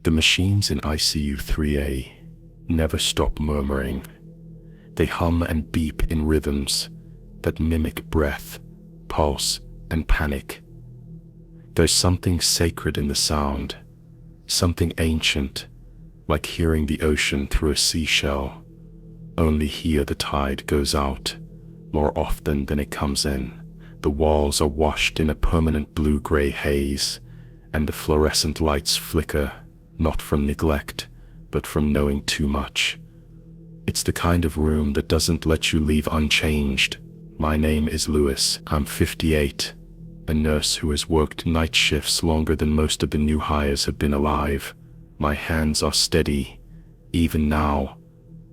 The machines in ICU 3A never stop murmuring. They hum and beep in rhythms that mimic breath, pulse, and panic. There's something sacred in the sound, something ancient, like hearing the ocean through a seashell. Only here the tide goes out more often than it comes in. The walls are washed in a permanent blue-gray haze, and the fluorescent lights flicker, not from neglect, but from knowing too much. It's the kind of room that doesn't let you leave unchanged. My name is Lewis. I'm 58, a nurse who has worked night shifts longer than most of the new hires have been alive. My hands are steady, even now,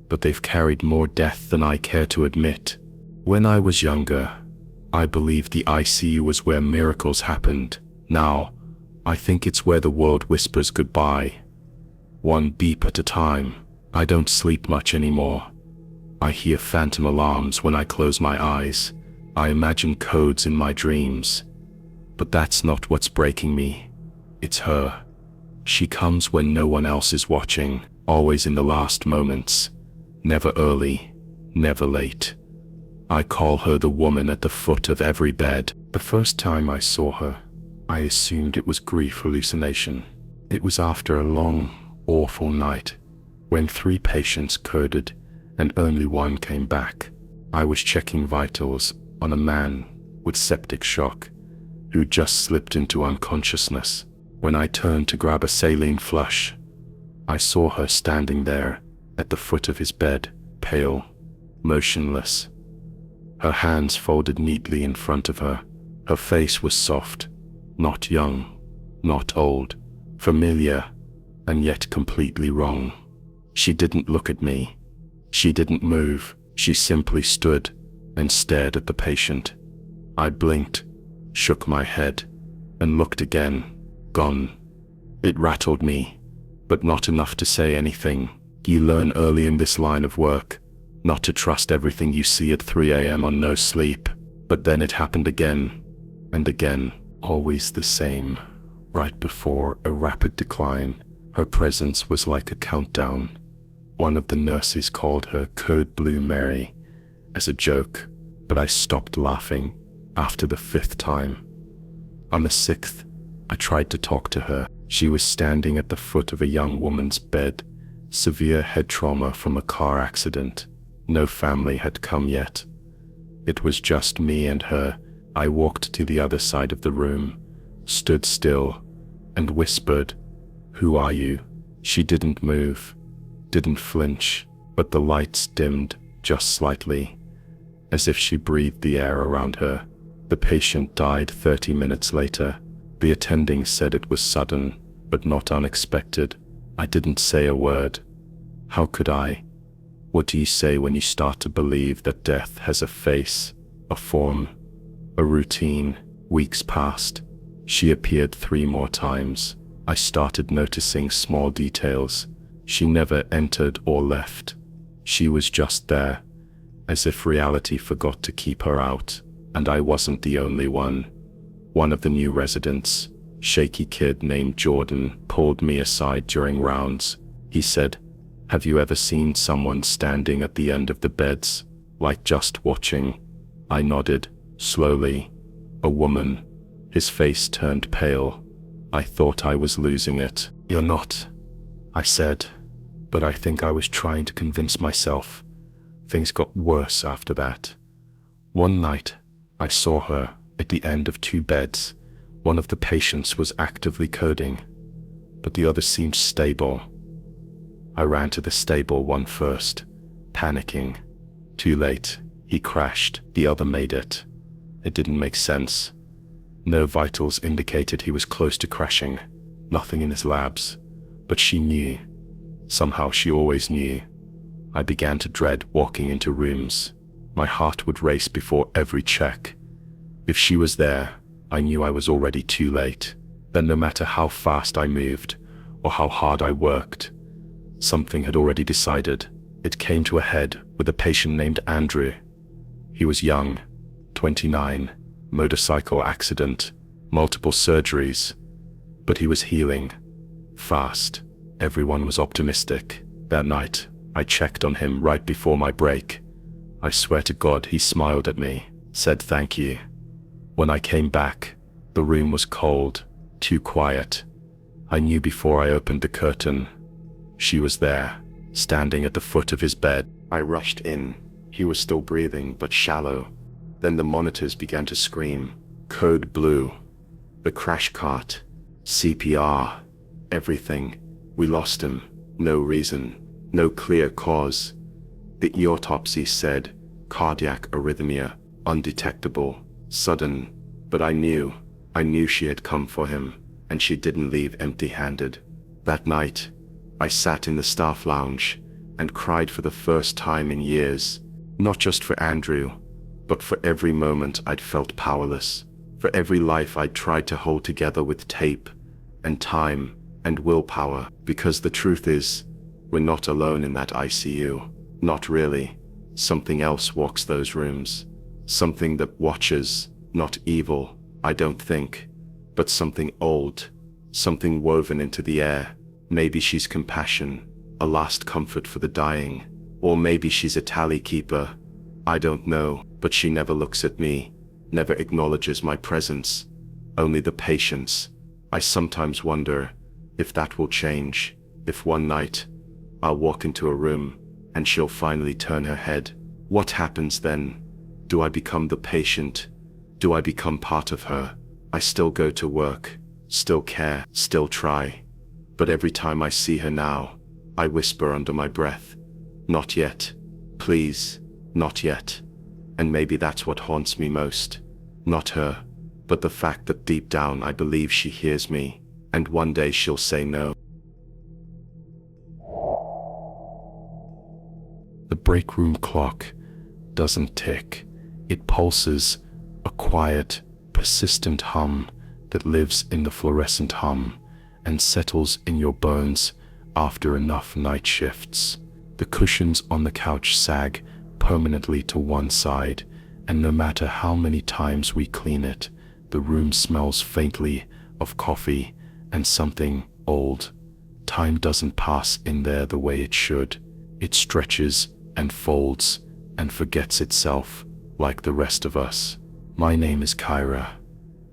but they've carried more death than I care to admit. When I was younger, I believed the ICU was where miracles happened. Now, I think it's where the world whispers goodbye, one beep at a time. I don't sleep much anymore. I hear phantom alarms when I close my eyes. I imagine codes in my dreams. But that's not what's breaking me. It's her. She comes when no one else is watching, always in the last moments. Never early, never late. I call her the woman at the foot of every bed. The first time I saw her, I assumed it was grief hallucination. It was after a long, awful night, when 3 patients coded and only one came back. I was checking vitals on a man with septic shock who just slipped into unconsciousness. When I turned to grab a saline flush, I saw her standing there at the foot of his bed, pale, motionless. Her hands folded neatly in front of her. Her face was soft, not young, not old, familiar, and yet completely wrong. She didn't look at me. She didn't move. She simply stood and stared at the patient. I blinked, shook my head, and looked again. Gone. It rattled me, but not enough to say anything. You learn early in this line of work not to trust everything you see at 3 a.m. on no sleep. But then it happened again, and again, always the same. Right before a rapid decline, her presence was like a countdown. One of the nurses called her Code Blue Mary as a joke, but I stopped laughing after the 5th time. On the 6th, I tried to talk to her. She was standing at the foot of a young woman's bed, severe head trauma from a car accident. No family had come yet. It was just me and her. I walked to the other side of the room, stood still, and whispered, "Who are you?" She didn't move, didn't flinch, but the lights dimmed just slightly, as if she breathed the air around her. The patient died 30 minutes later. The attending said it was sudden, but not unexpected. I didn't say a word. How could I? What do you say when you start to believe that death has a face, a form, a routine? Weeks passed. She appeared 3 more times. I started noticing small details. She never entered or left. She was just there, as if reality forgot to keep her out. And I wasn't the only one. One of the new residents, shaky kid named Jordan, pulled me aside during rounds. He said, "Have you ever seen someone standing at the end of the beds, like just watching?" I nodded, slowly. A woman. His face turned pale. I thought I was losing it. "You're not," I said, but I think I was trying to convince myself. Things got worse after that. One night, I saw her at the end of 2 beds. One of the patients was actively coding, but the other seemed stable. I ran to the stable one first, panicking. Too late. He crashed. The other made it. It didn't make sense. No vitals indicated he was close to crashing. Nothing in his labs. But she knew. Somehow she always knew. I began to dread walking into rooms. My heart would race before every check. If she was there, I knew I was already too late. Then no matter how fast I moved, or how hard I worked, something had already decided. It came to a head with a patient named Andrew. He was young, 29, motorcycle accident, multiple surgeries, but he was healing, fast. Everyone was optimistic. That night, I checked on him right before my break. I swear to God, he smiled at me, said thank you. When I came back, the room was cold, too quiet. I knew before I opened the curtain. She was there, standing at the foot of his bed. I rushed in. He was still breathing, but shallow. Then the monitors began to scream. Code blue. The crash cart. CPR. Everything. We lost him. No reason. No clear cause. The autopsy said cardiac arrhythmia, undetectable, sudden. But I knew she had come for him, and she didn't leave empty-handed. That night, I sat in the staff lounge and cried for the first time in years, not just for Andrew, but for every moment I'd felt powerless, for every life I'd tried to hold together with tape and time and willpower. Because the truth is, we're not alone in that ICU. Not really. Something else walks those rooms. Something that watches, not evil, I don't think, but something old, something woven into the air. Maybe she's compassion, a last comfort for the dying, or maybe she's a tally keeper. I don't know, but she never looks at me, never acknowledges my presence, only the patience. I sometimes wonder if that will change, if one night I'll walk into a room and she'll finally turn her head. What happens then? Do I become the patient? Do I become part of her? I still go to work, still care, still try. But every time I see her now, I whisper under my breath, not yet. Please, not yet. And maybe that's what haunts me most. Not her, but the fact that deep down I believe she hears me, and one day she'll say no. The break room clock doesn't tick. It pulses, a quiet, persistent hum that lives in the fluorescent hum and settles in your bones after enough night shifts. The cushions on the couch sag permanently to one side, and no matter how many times we clean it, the room smells faintly of coffee and something old. Time doesn't pass in there the way it should. It stretches and folds and forgets itself like the rest of us. My name is Kyra.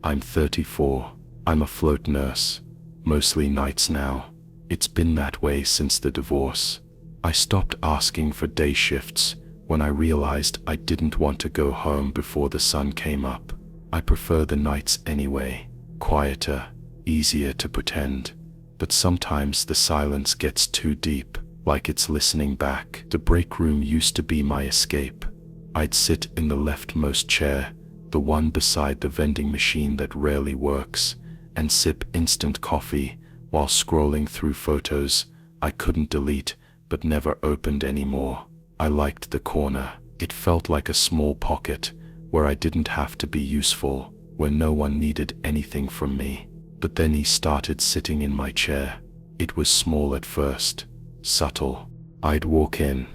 I'm 34. I'm a float nurse, mostly nights now. It's been that way since the divorce. I stopped asking for day shifts when I realized I didn't want to go home before the sun came up. I prefer the nights anyway, quieter, easier to pretend. But sometimes the silence gets too deep, like it's listening back. The break room used to be my escape. I'd sit in the leftmost chair, the one beside the vending machine that rarely works, and sip instant coffee while scrolling through photos I couldn't delete but never opened anymore. I liked the corner. It felt like a small pocket where I didn't have to be useful, where no one needed anything from me. But then he started sitting in my chair. It was small at first, subtle. I'd walk in,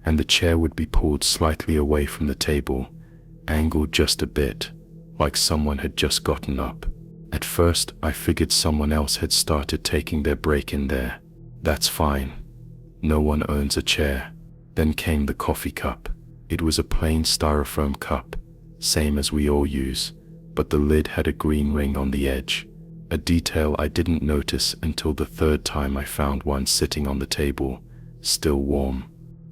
and the chair would be pulled slightly away from the table, angled just a bit, like someone had just gotten up. At first, I figured someone else had started taking their break in there. That's fine. No one owns a chair. Then came the coffee cup. It was a plain styrofoam cup, same as we all use, but the lid had a green ring on the edge, a detail I didn't notice until the third time I found one sitting on the table, still warm.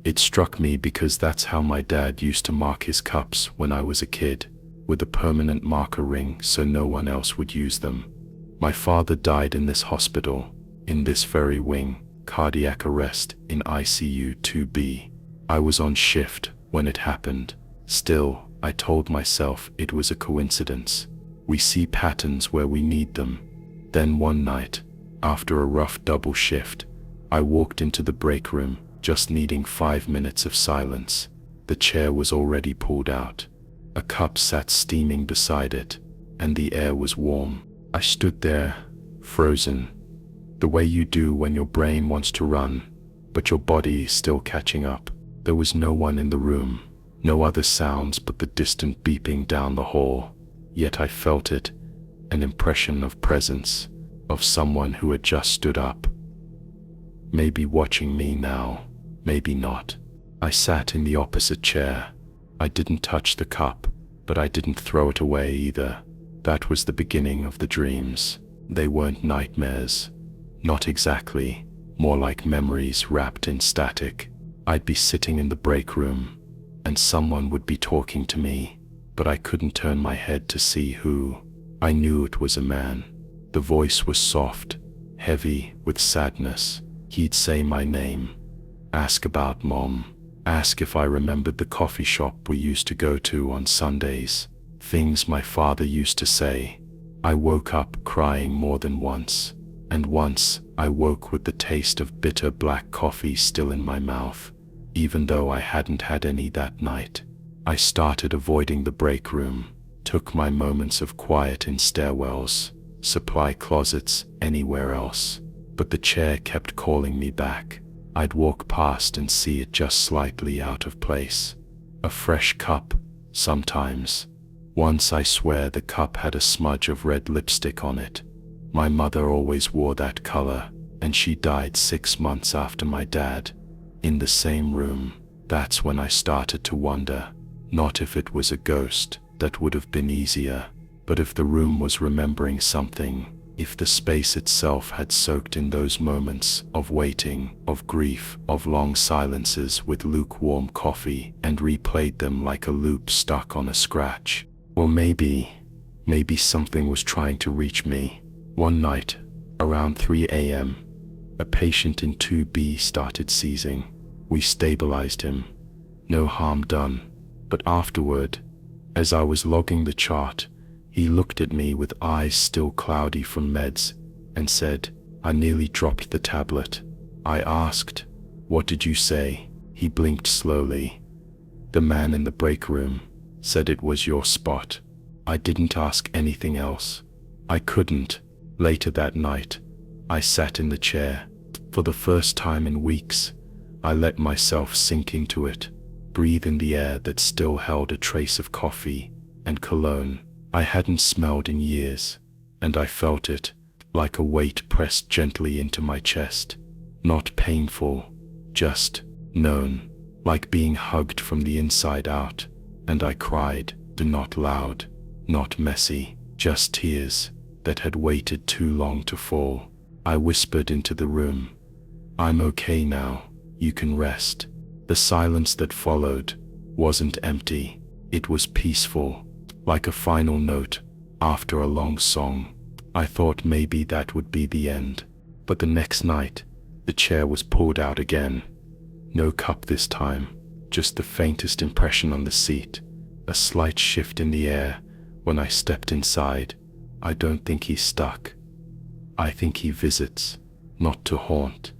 It struck me because that's how my dad used to mark his cups when I was a kid, with a permanent marker ring so no one else would use them. My father died in this hospital, in this very wing, cardiac arrest in ICU 2B. I was on shift when it happened. Still, I told myself it was a coincidence. We see patterns where we need them. Then one night, after a rough double shift, I walked into the break room, just needing 5 minutes of silence. The chair was already pulled out. A cup sat steaming beside it, and the air was warm. I stood there, frozen, the way you do when your brain wants to run, but your body is still catching up. There was no one in the room, no other sounds but the distant beeping down the hall. Yet I felt it, an impression of presence, of someone who had just stood up. maybe watching me now, maybe not. I sat in the opposite chair. I didn't touch the cup, but I didn't throw it away either. That was the beginning of the dreams. They weren't nightmares. Not exactly. More like memories wrapped in static. I'd be sitting in the break room, and someone would be talking to me, but I couldn't turn my head to see who. I knew it was a man. The voice was soft, heavy with sadness. He'd say my name, ask about Mom, ask if I remembered the coffee shop we used to go to on Sundays, things my father used to say. I woke up crying more than once, and once I woke with the taste of bitter black coffee still in my mouth, even though I hadn't had any that night. I started avoiding the break room, took my moments of quiet in stairwells, supply closets, anywhere else. But the chair kept calling me back. I'd walk past and see it just slightly out of place. A fresh cup, sometimes. Once I swear the cup had a smudge of red lipstick on it. My mother always wore that color, and she died 6 months after my dad. In the same room. That's when I started to wonder, not if it was a ghost, that would have been easier, but if the room was remembering something, if the space itself had soaked in those moments of waiting, of grief, of long silences with lukewarm coffee and replayed them like a loop stuck on a scratch. Or maybe something was trying to reach me. One night, around 3 a.m., a patient in 2B started seizing. We stabilized him. No harm done. But afterward, as I was logging the chart, he looked at me with eyes still cloudy from meds and said, "I nearly dropped the tablet." I asked, "What did you say?" He blinked slowly. "The man in the break room said it was your spot." I didn't ask anything else. I couldn't. Later that night, I sat in the chair. For the first time in weeks, I let myself sink into it, breathe in the air that still held a trace of coffee and cologne I hadn't smelled in years, and I felt it, like a weight pressed gently into my chest. Not painful, just known, like being hugged from the inside out. And I cried, not loud, not messy, just tears that had waited too long to fall. I whispered into the room, "I'm okay now, you can rest." The silence that followed wasn't empty, it was peaceful, like a final note after a long song. I thought maybe that would be the end. But the next night, the chair was pulled out again. No cup this time, just the faintest impression on the seat, a slight shift in the air. When I stepped inside, I don't think he's stuck. I think he visits, not to haunt,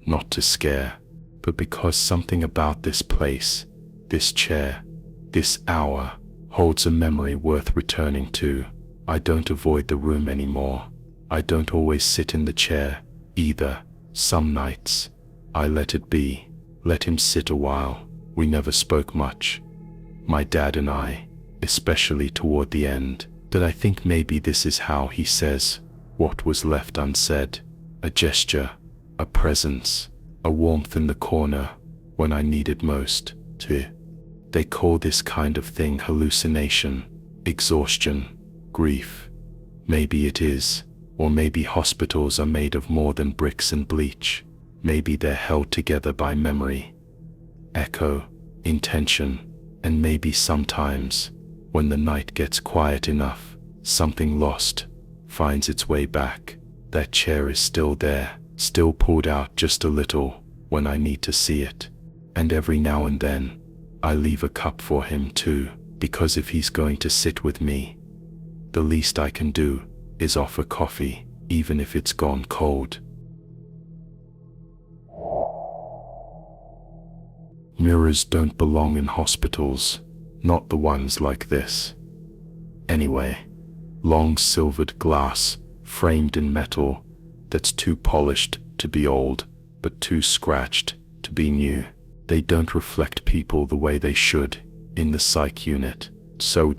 not to scare, but because something about this place, this chair, this hour, holds a memory worth returning to. I don't avoid the room anymore. I don't always sit in the chair, either. Some nights, I let it be, let him sit a while. We never spoke much, my dad and I, especially toward the end. That I think maybe this is how he says what was left unsaid. A gesture, a presence, a warmth in the corner when I needed most to. They call this kind of thing hallucination, exhaustion, grief. Maybe it is, or maybe hospitals are made of more than bricks and bleach. Maybe they're held together by memory, echo, intention, and maybe sometimes, when the night gets quiet enough, something lost finds its way back. That chair is still there, still pulled out just a little when I need to see it. And every now and then, I leave a cup for him too, because if he's going to sit with me, the least I can do is offer coffee, even if it's gone cold. Mirrors don't belong in hospitals, not the ones like this. Anyway, long silvered glass, framed in metal, that's too polished to be old, but too scratched to be new. They don't reflect people the way they should in the psych unit. So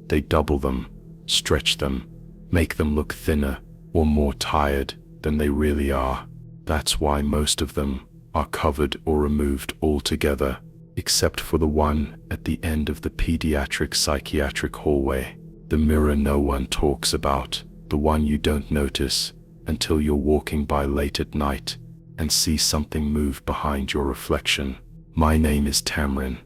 they double them, stretch them, make them look thinner or more tired than they really are. That's why most of them are covered or removed altogether, except for the one at the end of the pediatric psychiatric hallway. The mirror no one talks about, the one you don't notice until you're walking by late at night and see something move behind your reflection. My name is Tamrin.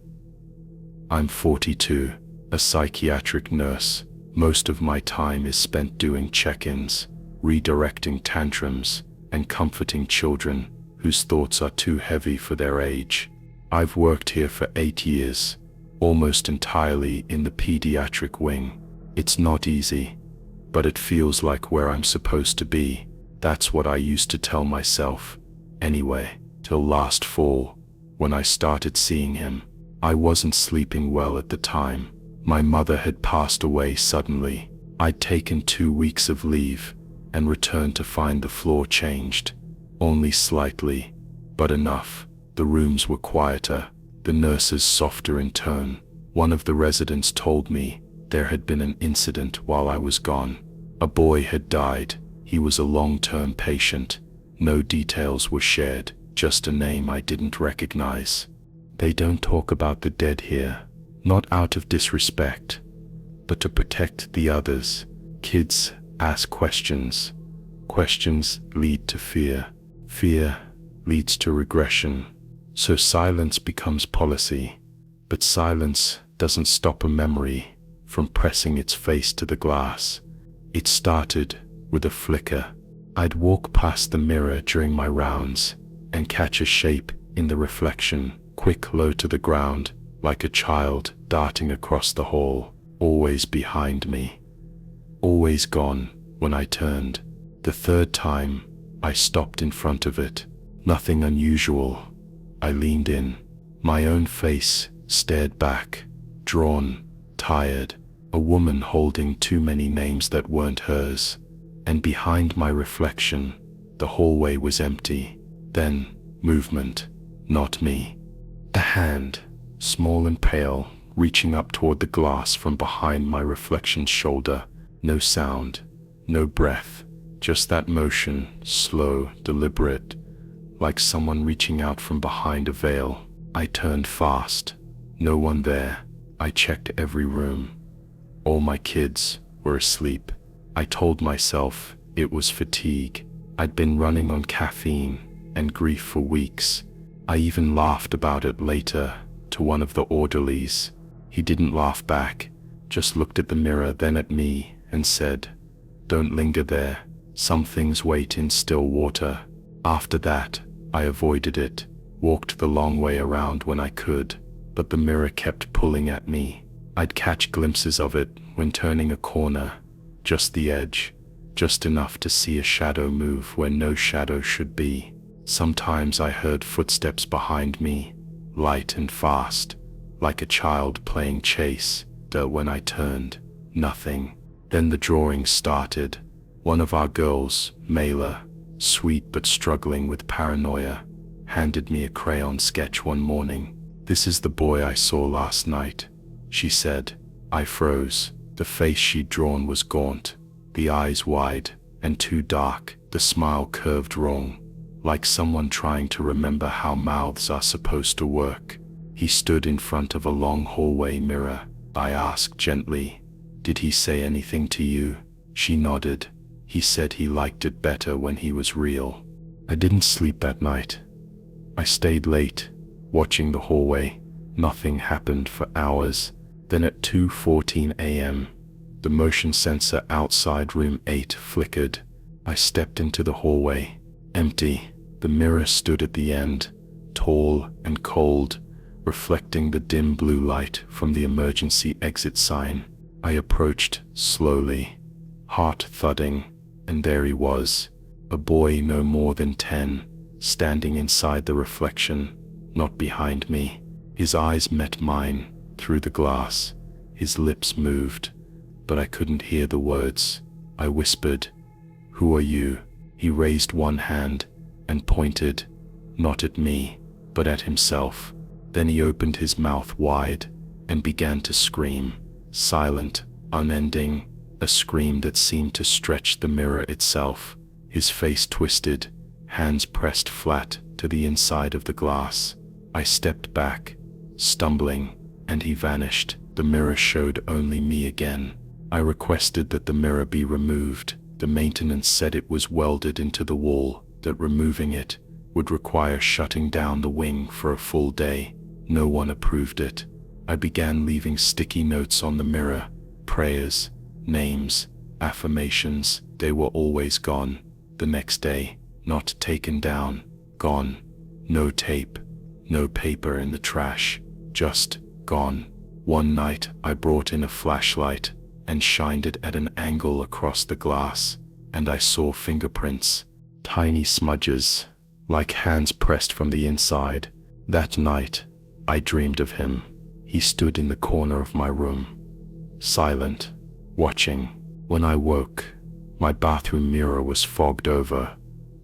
I'm 42, a psychiatric nurse. Most of my time is spent doing check-ins, redirecting tantrums, and comforting children whose thoughts are too heavy for their age. I've worked here for 8 years, almost entirely in the pediatric wing. It's not easy, but it feels like where I'm supposed to be. That's what I used to tell myself, anyway, till last fall, when I started seeing him. I wasn't sleeping well at the time. My mother had passed away suddenly. I'd taken 2 weeks of leave and returned to find the floor changed, only slightly, but enough. The rooms were quieter, the nurses softer in tone. One of the residents told me there had been an incident while I was gone. A boy had died. He was a long-term patient. No details were shared, just a name I didn't recognize. They don't talk about the dead here, not out of disrespect, but to protect the others. Kids ask questions. Questions lead to fear. Fear leads to regression. So silence becomes policy. But silence doesn't stop a memory from pressing its face to the glass. It started with a flicker. I'd walk past the mirror during my rounds and catch a shape in the reflection, quick, low to the ground, like a child darting across the hall, always behind me, always gone when I turned. The third time, I stopped in front of it. Nothing unusual. I leaned in. My own face stared back, drawn, tired. A woman holding too many names that weren't hers. And behind my reflection, the hallway was empty. Then, movement. Not me. A hand, small and pale, reaching up toward the glass from behind my reflection's shoulder. No sound, no breath, just that motion, slow, deliberate, like someone reaching out from behind a veil. I turned fast. No one there. I checked every room. All my kids were asleep. I told myself it was fatigue. I'd been running on caffeine and grief for weeks. I even laughed about it later to one of the orderlies. He didn't laugh back, just looked at the mirror, then at me, and said, "Don't linger there. Some things wait in still water." After that, I avoided it, walked the long way around when I could, but the mirror kept pulling at me. I'd catch glimpses of it when turning a corner, just the edge, just enough to see a shadow move where no shadow should be. Sometimes I heard footsteps behind me, light and fast, like a child playing chase. When I turned, nothing. Then the drawing started. One of our girls, Mela, sweet but struggling with paranoia, handed me a crayon sketch one morning. "This is the boy I saw last night," she said. I froze. The face she'd drawn was gaunt, the eyes wide and too dark, the smile curved wrong, like someone trying to remember how mouths are supposed to work. He stood in front of a long hallway mirror. I asked gently, "Did he say anything to you?" She nodded. "He said he liked it better when he was real." I didn't sleep that night. I stayed late, watching the hallway. Nothing happened for hours. Then at 2:14 a.m., the motion sensor outside room 8 flickered. I stepped into the hallway. Empty. The mirror stood at the end, tall and cold, reflecting the dim blue light from the emergency exit sign. I approached slowly, heart thudding, and there he was, a boy no more than 10, standing inside the reflection, not behind me. His eyes met mine through the glass. His lips moved, but I couldn't hear the words. I whispered, "Who are you?" He raised one hand and pointed, not at me, but at himself. Then he opened his mouth wide and began to scream, silent, unending, a scream that seemed to stretch the mirror itself. His face twisted, hands pressed flat to the inside of the glass. I stepped back, stumbling, and he vanished. The mirror showed only me again. I requested that the mirror be removed. The maintenance said it was welded into the wall, that removing it would require shutting down the wing for a full day. No one approved it. I began leaving sticky notes on the mirror, prayers, names, affirmations. They were always gone. The next day, not taken down, gone. No tape, no paper in the trash, just gone. One night I brought in a flashlight and shined it at an angle across the glass, and I saw fingerprints, tiny smudges, like hands pressed from the inside. That night, I dreamed of him. He stood in the corner of my room, silent, watching. When I woke, my bathroom mirror was fogged over,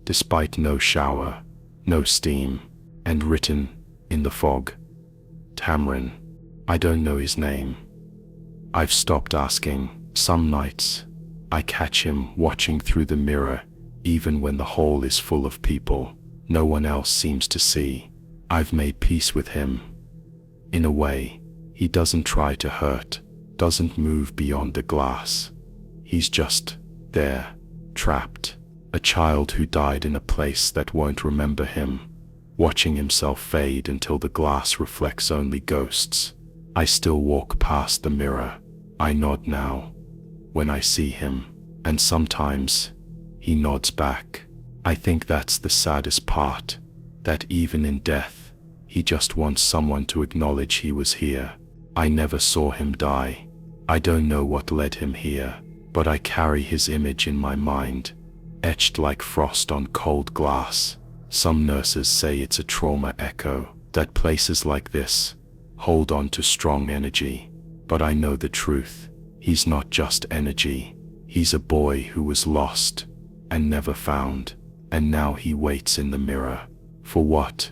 despite no shower, no steam, and written in the fog, Tamrin. I don't know his name. I've stopped asking. Some nights, I catch him watching through the mirror, even when the hall is full of people no one else seems to see. I've made peace with him. In a way, he doesn't try to hurt, doesn't move beyond the glass. He's just there, trapped. A child who died in a place that won't remember him, watching himself fade until the glass reflects only ghosts. I still walk past the mirror. I nod now when I see him, and sometimes he nods back. I think that's the saddest part, that even in death, he just wants someone to acknowledge he was here. I never saw him die. I don't know what led him here, but I carry his image in my mind, etched like frost on cold glass. Some nurses say it's a trauma echo, that places like this hold on to strong energy. But I know the truth. He's not just energy. He's a boy who was lost and never found. And now he waits in the mirror. For what?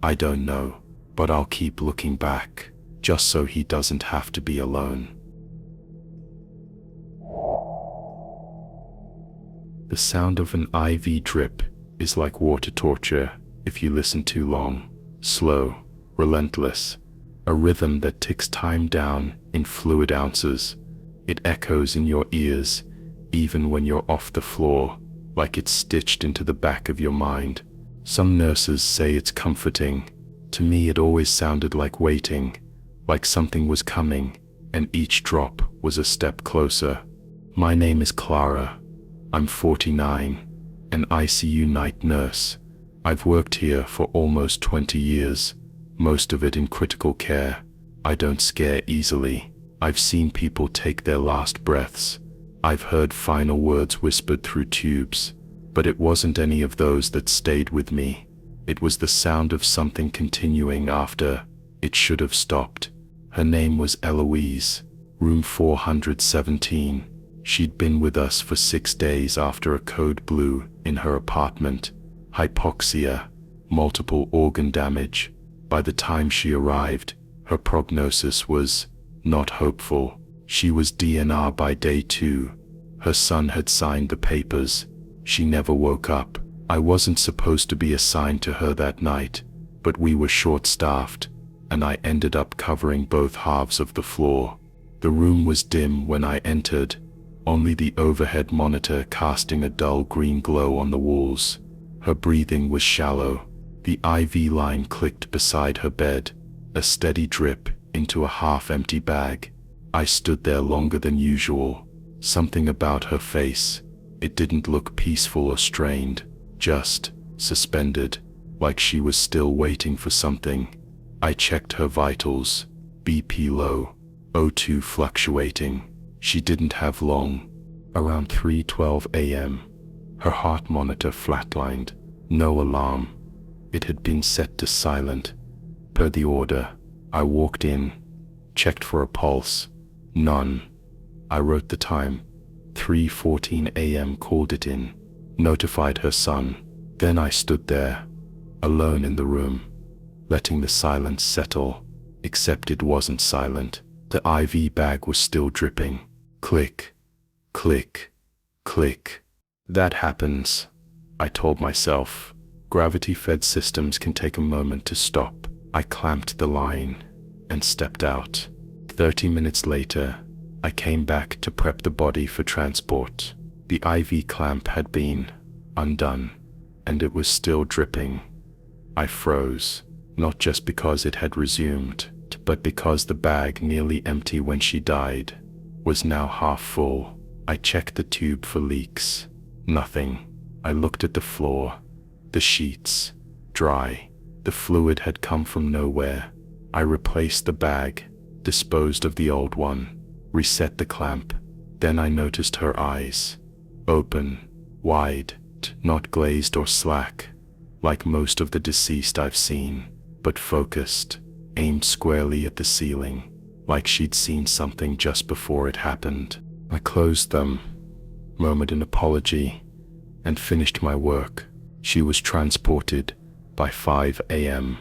I don't know. But I'll keep looking back, just so he doesn't have to be alone. The sound of an IV drip is like water torture if you listen too long. Slow, relentless. A rhythm that ticks time down in fluid ounces. It echoes in your ears, even when you're off the floor, like it's stitched into the back of your mind. Some nurses say it's comforting. To me, it always sounded like waiting, like something was coming, and each drop was a step closer. My name is Clara. I'm 49, an ICU night nurse. I've worked here for almost 20 years. Most of it in critical care. I don't scare easily. I've seen people take their last breaths. I've heard final words whispered through tubes, but it wasn't any of those that stayed with me. It was the sound of something continuing after it should have stopped. Her name was Eloise, room 417. She'd been with us for 6 days after a code blue in her apartment. Hypoxia, multiple organ damage. By the time she arrived, her prognosis was not hopeful. She was DNR by day 2. Her son had signed the papers. She never woke up. I wasn't supposed to be assigned to her that night, but we were short-staffed, and I ended up covering both halves of the floor. The room was dim when I entered, only the overhead monitor casting a dull green glow on the walls. Her breathing was shallow. The IV line clicked beside her bed, a steady drip into a half-empty bag. I stood there longer than usual. Something about her face. It didn't look peaceful or strained, just suspended, like she was still waiting for something. I checked her vitals. BP low, O2 fluctuating. She didn't have long. Around 3:12 a.m., her heart monitor flatlined. No alarm. It had been set to silent. Per the order, I walked in, checked for a pulse. None. I wrote the time. 3:14 a.m. called it in. Notified her son. Then I stood there, alone in the room, letting the silence settle, except it wasn't silent. The IV bag was still dripping. Click, click, click. That happens. I told myself. Gravity-fed systems can take a moment to stop. I clamped the line and stepped out. 30 minutes later, I came back to prep the body for transport. The IV clamp had been undone, and it was still dripping. I froze, not just because it had resumed, but because the bag, nearly empty when she died, was now half full. I checked the tube for leaks. Nothing. I looked at the floor. The sheets, dry. The fluid had come from nowhere. I replaced the bag, disposed of the old one, reset the clamp. Then I noticed her eyes. Open, wide, not glazed or slack, like most of the deceased I've seen, but focused, aimed squarely at the ceiling, like she'd seen something just before it happened. I closed them, murmured an apology, and finished my work. She was transported by 5 a.m.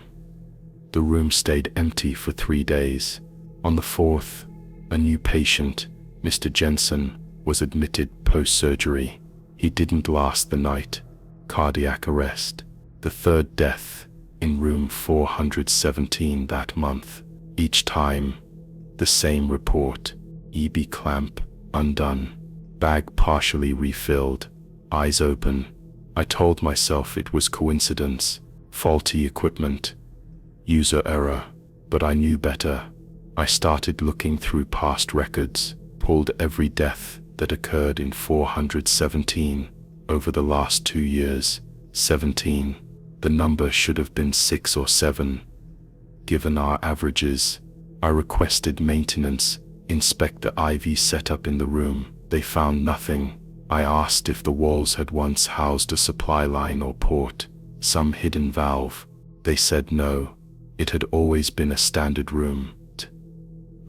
The room stayed empty for 3 days. On the 4th, a new patient, Mr. Jensen, was admitted post-surgery. He didn't last the night. Cardiac arrest. The 3rd death in room 417 that month. Each time, the same report. EB clamp undone. Bag partially refilled. Eyes open. I told myself it was coincidence, faulty equipment, user error, but I knew better. I started looking through past records, pulled every death that occurred in 417 over the last 2 years. 17. The number should have been 6 or 7. Given our averages, I requested maintenance inspect the IV setup in the room. They found nothing. I asked if the walls had once housed a supply line or port, some hidden valve. They said no, it had always been a standard room.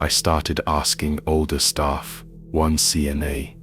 I started asking older staff. One CNA,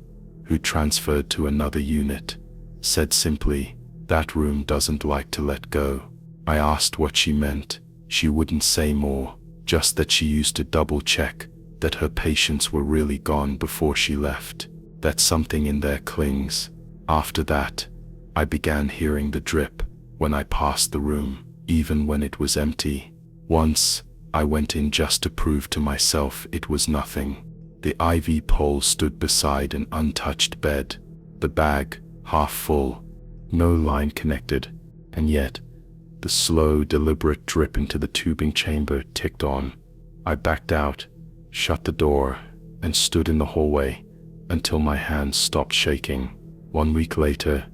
who transferred to another unit, said simply, "That room doesn't like to let go." I asked what she meant. She wouldn't say more, just that she used to double check that her patients were really gone before she left, that something in there clings. After that, I began hearing the drip when I passed the room, even when it was empty. Once, I went in just to prove to myself it was nothing. The IV pole stood beside an untouched bed, the bag half full, no line connected, and yet the slow, deliberate drip into the tubing chamber ticked on. I backed out, shut the door, and stood in the hallway until my hands stopped shaking. 1 week later,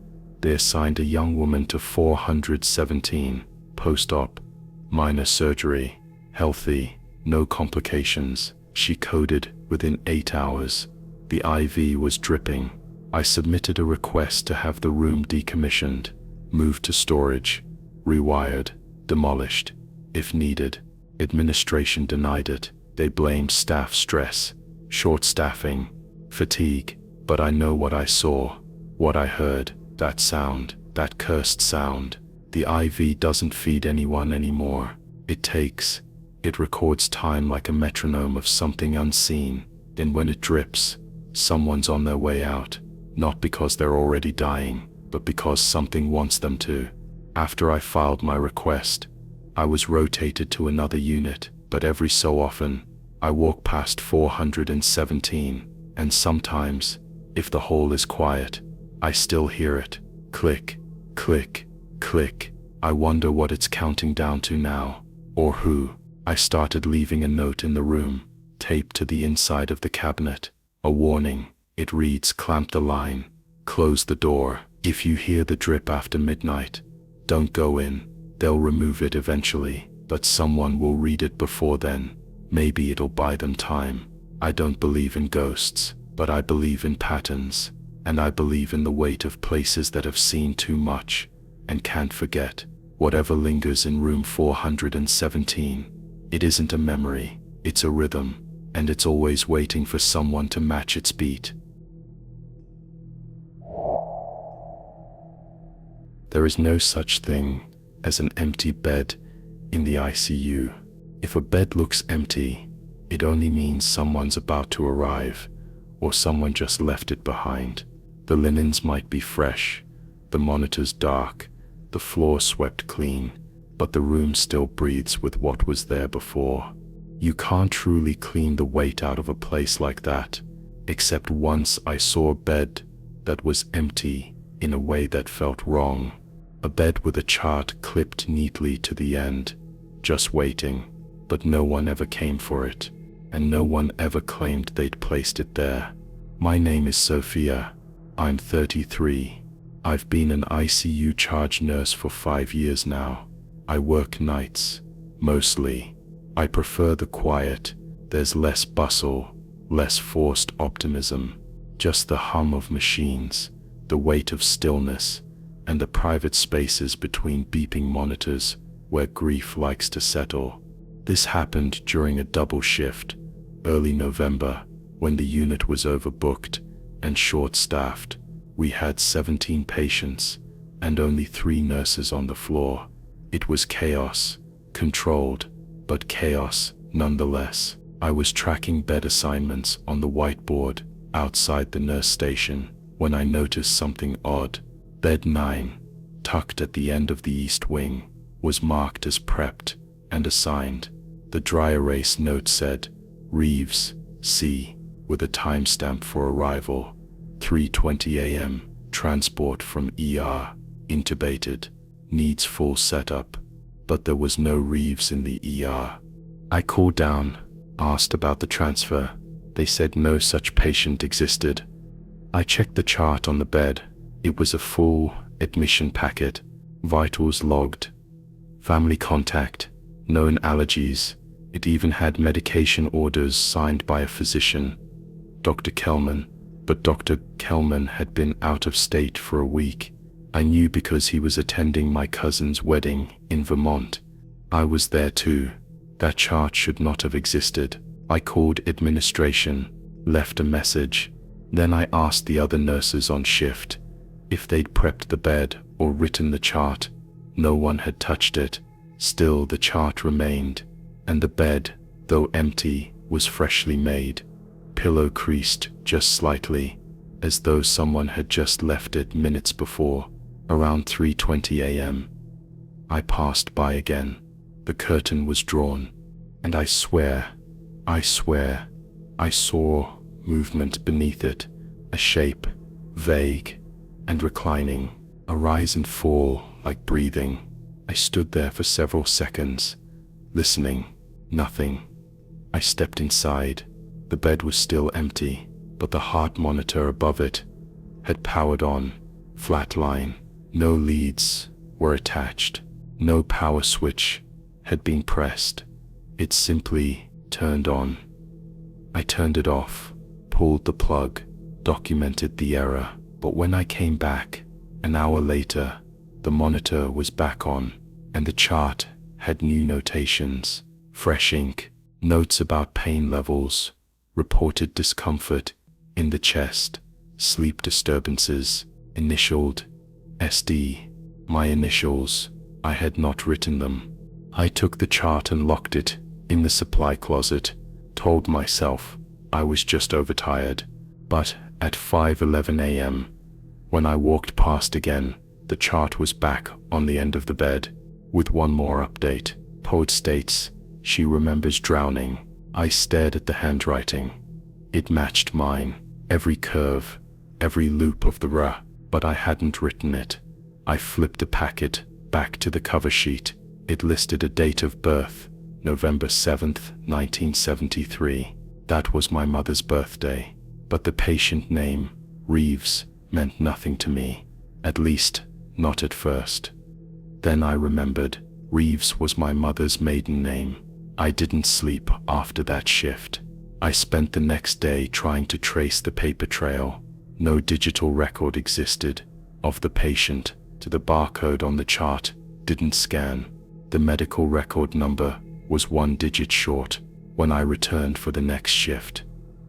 they assigned a young woman to 417, post-op, minor surgery, healthy, no complications. She coded within 8 hours. The IV was dripping. I submitted a request to have the room decommissioned, moved to storage, rewired, demolished, if needed. Administration denied it. They blamed staff stress, short staffing, fatigue. But I know what I saw, what I heard, that sound, that cursed sound. The IV doesn't feed anyone anymore. It records time like a metronome of something unseen. Then when it drips, someone's on their way out, not because they're already dying, but because something wants them to. After I filed my request, I was rotated to another unit, but every so often, I walk past 417, and sometimes, if the hall is quiet, I still hear it. Click, click, click. I wonder what it's counting down to now, or who. I started leaving a note in the room, taped to the inside of the cabinet. A warning. It reads, "Clamp the line. Close the door. If you hear the drip after midnight, don't go in. They'll remove it eventually, but someone will read it before then. Maybe it'll buy them time." I don't believe in ghosts, but I believe in patterns, and I believe in the weight of places that have seen too much and can't forget. Whatever lingers in room 417, it isn't a memory, it's a rhythm, and it's always waiting for someone to match its beat. There is no such thing as an empty bed in the ICU. If a bed looks empty, it only means someone's about to arrive, or someone just left it behind. The linens might be fresh, The monitors dark, the floor swept clean, but the room still breathes with what was there before. You can't truly clean the weight out of a place like that, except once I saw a bed that was empty in a way that felt wrong. A bed with a chart clipped neatly to the end, just waiting, but no one ever came for it, and no one ever claimed they'd placed it there. My name is Sophia. I'm 33. I've been an ICU charge nurse for 5 years now. I work nights, mostly. I prefer the quiet. There's less bustle, less forced optimism, just the hum of machines, the weight of stillness, and the private spaces between beeping monitors where grief likes to settle. This happened during a double shift, early November, when the unit was overbooked and short-staffed. We had 17 patients and only 3 nurses on the floor. It was chaos, controlled, but chaos nonetheless. I was tracking bed assignments on the whiteboard outside the nurse station when I noticed something odd. Bed 9, tucked at the end of the east wing, was marked as prepped and assigned. The dry erase note said, Reeves, C, with a timestamp for arrival, 3:20 a.m., transport from ER, intubated, needs full setup. But there was no Reeves in the ER. I called down, asked about the transfer. They said no such patient existed. I checked the chart on the bed. It was a full admission packet, vitals logged, family contact, known allergies. It even had medication orders signed by a physician, Dr. Kelman, but Dr. Kelman had been out of state for a week. I knew because he was attending my cousin's wedding in Vermont. I was there too. That chart should not have existed. I called administration, left a message. Then I asked the other nurses on shift if they'd prepped the bed or written the chart. No one had touched it. Still, the chart remained, and the bed, though empty, was freshly made. Pillow creased just slightly, as though someone had just left it minutes before. Around 3:20 a.m. I passed by again. The curtain was drawn, and I swear, I saw movement beneath it, a shape, vague and reclining, a rise and fall like breathing. I stood there for several seconds, listening. Nothing. I stepped inside. The bed was still empty, but the heart monitor above it had powered on, flat line. No leads were attached. No power switch had been pressed. It simply turned on. I turned it off, pulled the plug, documented the error. But when I came back, an hour later, the monitor was back on, and the chart had new notations, fresh ink, notes about pain levels, reported discomfort in the chest, sleep disturbances, initialed SD, my initials. I had not written them. I took the chart and locked it in the supply closet, told myself I was just overtired. But at 5:11 a.m., when I walked past again, the chart was back on the end of the bed, with one more update. Poet states she remembers drowning. I stared at the handwriting. It matched mine, every curve, every loop of the R, but I hadn't written it. I flipped the packet back to the cover sheet. It listed a date of birth, November 7th, 1973. That was my mother's birthday, but the patient name, Reeves, meant nothing to me, at least, not at first. Then I remembered, Reeves was my mother's maiden name. I didn't sleep after that shift. I spent the next day trying to trace the paper trail. No digital record existed of the patient. The barcode on the chart didn't scan. The medical record number was 1 digit short. When I returned for the next shift,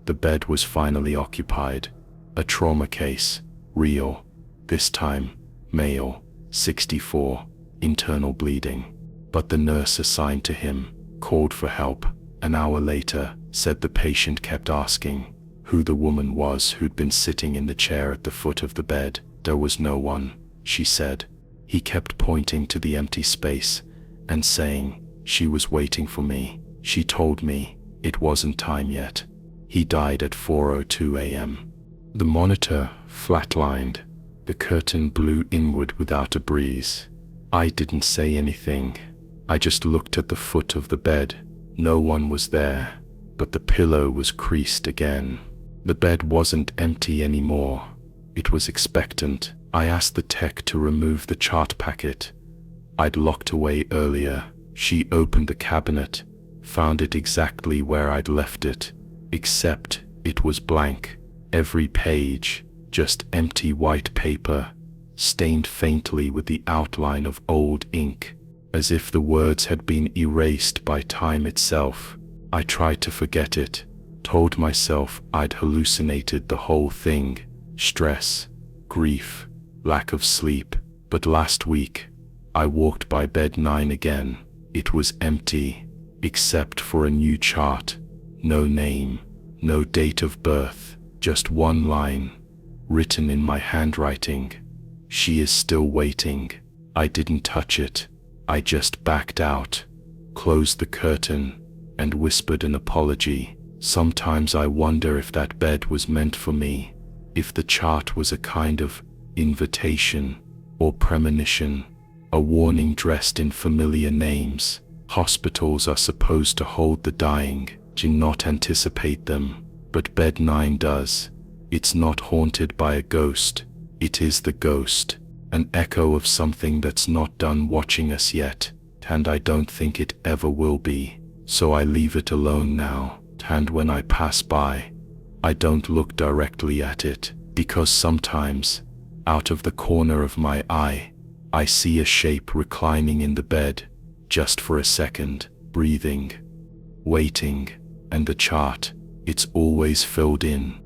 the bed was finally occupied. A trauma case, real, this time, male, 64, internal bleeding. But the nurse assigned to him called for help. An hour later, said the patient kept asking who the woman was who'd been sitting in the chair at the foot of the bed. There was no one. she said. He kept pointing to the empty space and saying she was waiting for me. She told me it wasn't time yet. He died at 4:02 a.m. The monitor flatlined. The curtain blew inward without a breeze. I didn't say anything. I just looked at the foot of the bed. No one was there, but the pillow was creased again. The bed wasn't empty anymore. It was expectant. I asked the tech to remove the chart packet I'd locked away earlier. She opened the cabinet, found it exactly where I'd left it, except it was blank. Every page, just empty white paper, stained faintly with the outline of old ink, as if the words had been erased by time itself. I tried to forget it, told myself I'd hallucinated the whole thing, stress, grief, lack of sleep. But last week, I walked by bed 9 again. It was empty, except for a new chart. No name, no date of birth, just one line, written in my handwriting. She is still waiting. I didn't touch it. I just backed out, closed the curtain, and whispered an apology. Sometimes I wonder if that bed was meant for me, if the chart was a kind of invitation or premonition, a warning dressed in familiar names. Hospitals are supposed to hold the dying, to not anticipate them, but bed 9 does. It's not haunted by a ghost. It is the ghost, an echo of something that's not done watching us yet, and I don't think it ever will be. So I leave it alone now, and when I pass by, I don't look directly at it, because sometimes, out of the corner of my eye, I see a shape reclining in the bed, just for a second, breathing, waiting, and the chart, it's always filled in.